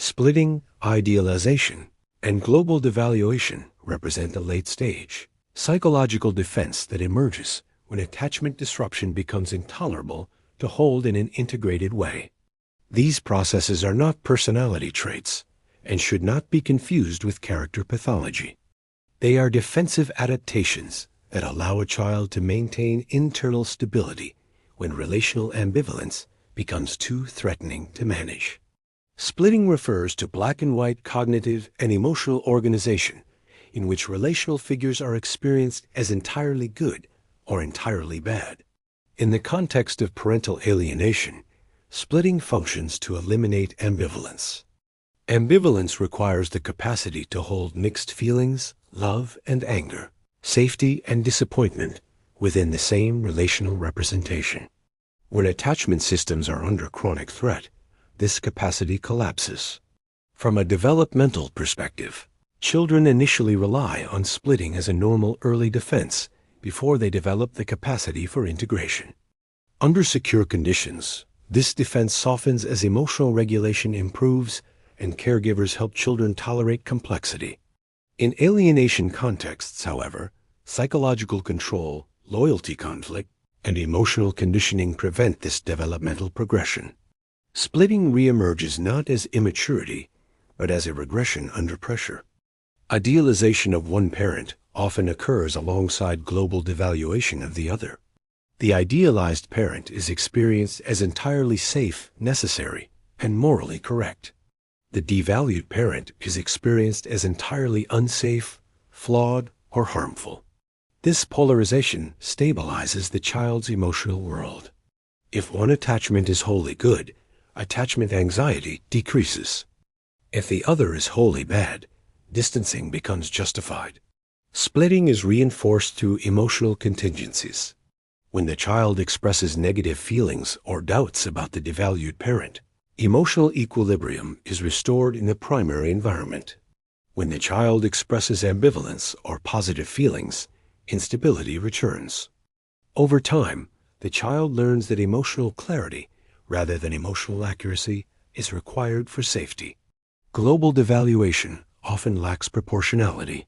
Splitting, idealization, and global devaluation represent the late stage psychological defense that emerges when attachment disruption becomes intolerable to hold in an integrated way. These processes are not personality traits and should not be confused with character pathology. They are defensive adaptations that allow a child to maintain internal stability when relational ambivalence becomes too threatening to manage. Splitting refers to black and white cognitive and emotional organization in which relational figures are experienced as entirely good or entirely bad. In the context of parental alienation, splitting functions to eliminate ambivalence. Ambivalence requires the capacity to hold mixed feelings, love and anger, safety and disappointment within the same relational representation. When attachment systems are under chronic threat, this capacity collapses. From a developmental perspective, children initially rely on splitting as a normal early defense before they develop the capacity for integration. Under secure conditions, this defense softens as emotional regulation improves and caregivers help children tolerate complexity. In alienation contexts, however, psychological control, loyalty conflict, and emotional conditioning prevent this developmental progression. Splitting reemerges not as immaturity, but as a regression under pressure. Idealization of one parent often occurs alongside global devaluation of the other. The idealized parent is experienced as entirely safe, necessary, and morally correct. The devalued parent is experienced as entirely unsafe, flawed, or harmful. This polarization stabilizes the child's emotional world. If one attachment is wholly good, attachment anxiety decreases. If the other is wholly bad, distancing becomes justified. Splitting is reinforced through emotional contingencies. When the child expresses negative feelings or doubts about the devalued parent, emotional equilibrium is restored in the primary environment. When the child expresses ambivalence or positive feelings, instability returns. Over time, the child learns that emotional clarity, rather than emotional accuracy, is required for safety. Global devaluation often lacks proportionality.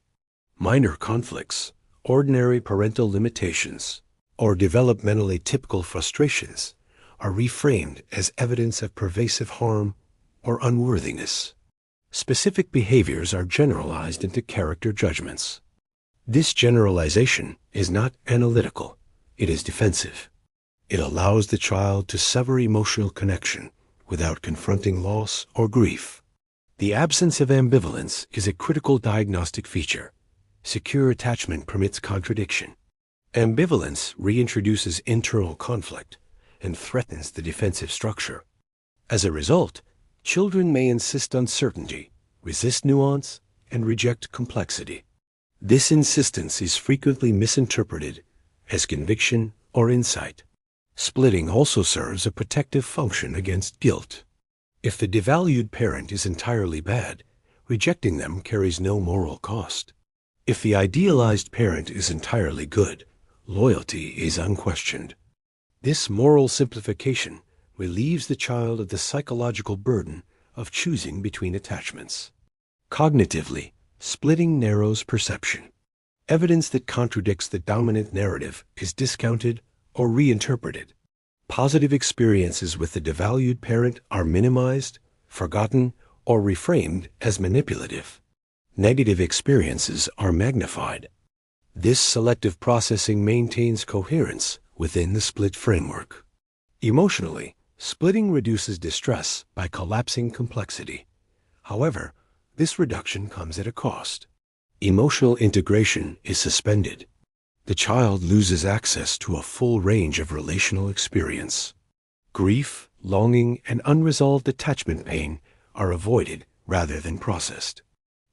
Minor conflicts, ordinary parental limitations, or developmentally typical frustrations are reframed as evidence of pervasive harm or unworthiness. Specific behaviors are generalized into character judgments. This generalization is not analytical, it is defensive. It allows the child to sever emotional connection without confronting loss or grief. The absence of ambivalence is a critical diagnostic feature. Secure attachment permits contradiction. Ambivalence reintroduces internal conflict and threatens the defensive structure. As a result, children may insist on certainty, resist nuance, and reject complexity. This insistence is frequently misinterpreted as conviction or insight. Splitting also serves a protective function against guilt. If the devalued parent is entirely bad, rejecting them carries no moral cost. If the idealized parent is entirely good, loyalty is unquestioned. This moral simplification relieves the child of the psychological burden of choosing between attachments. Cognitively, splitting narrows perception. Evidence that contradicts the dominant narrative is discounted or reinterpreted. Positive experiences with the devalued parent are minimized, forgotten, or reframed as manipulative. Negative experiences are magnified. This selective processing maintains coherence within the split framework. Emotionally, splitting reduces distress by collapsing complexity. However, this reduction comes at a cost. Emotional integration is suspended. The child loses access to a full range of relational experience. Grief, longing, and unresolved attachment pain are avoided rather than processed.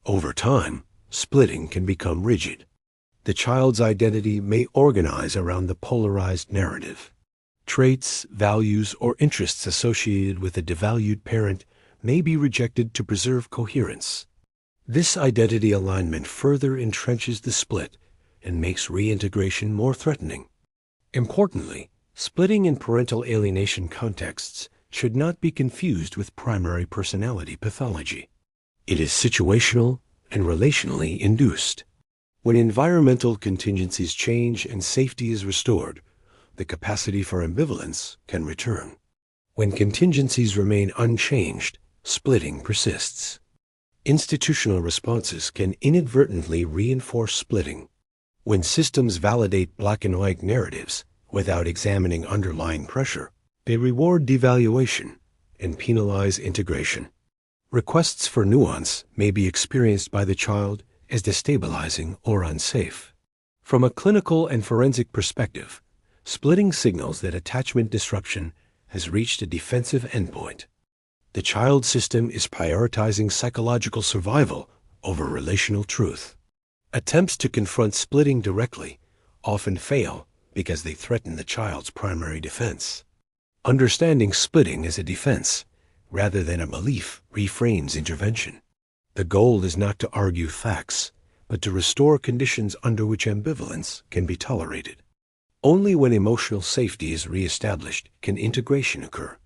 Over time, splitting can become rigid. The child's identity may organize around the polarized narrative. Traits, values, or interests associated with a devalued parent may be rejected to preserve coherence. This identity alignment further entrenches the split and makes reintegration more threatening. Importantly, splitting in parental alienation contexts should not be confused with primary personality pathology. It is situational and relationally induced. When environmental contingencies change and safety is restored, the capacity for ambivalence can return. When contingencies remain unchanged, splitting persists. Institutional responses can inadvertently reinforce splitting. When systems validate black and white narratives without examining underlying pressure, they reward devaluation and penalize integration. Requests for nuance may be experienced by the child as destabilizing or unsafe. From a clinical and forensic perspective, splitting signals that attachment disruption has reached a defensive endpoint. The child system is prioritizing psychological survival over relational truth. Attempts to confront splitting directly often fail because they threaten the child's primary defense. Understanding splitting as a defense rather than a belief reframes intervention. The goal is not to argue facts, but to restore conditions under which ambivalence can be tolerated. Only when emotional safety is reestablished can integration occur.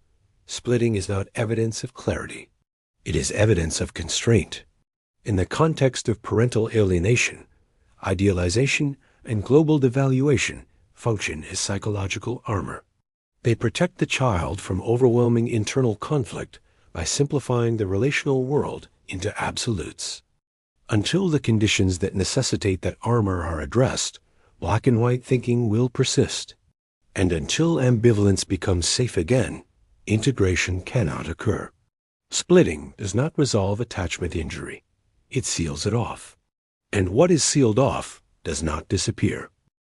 Splitting is not evidence of clarity. It is evidence of constraint. In the context of parental alienation, idealization and global devaluation function as psychological armor. They protect the child from overwhelming internal conflict by simplifying the relational world into absolutes. Until the conditions that necessitate that armor are addressed, black and white thinking will persist. And until ambivalence becomes safe again, integration cannot occur. Splitting does not resolve attachment injury. It seals it off. And what is sealed off does not disappear.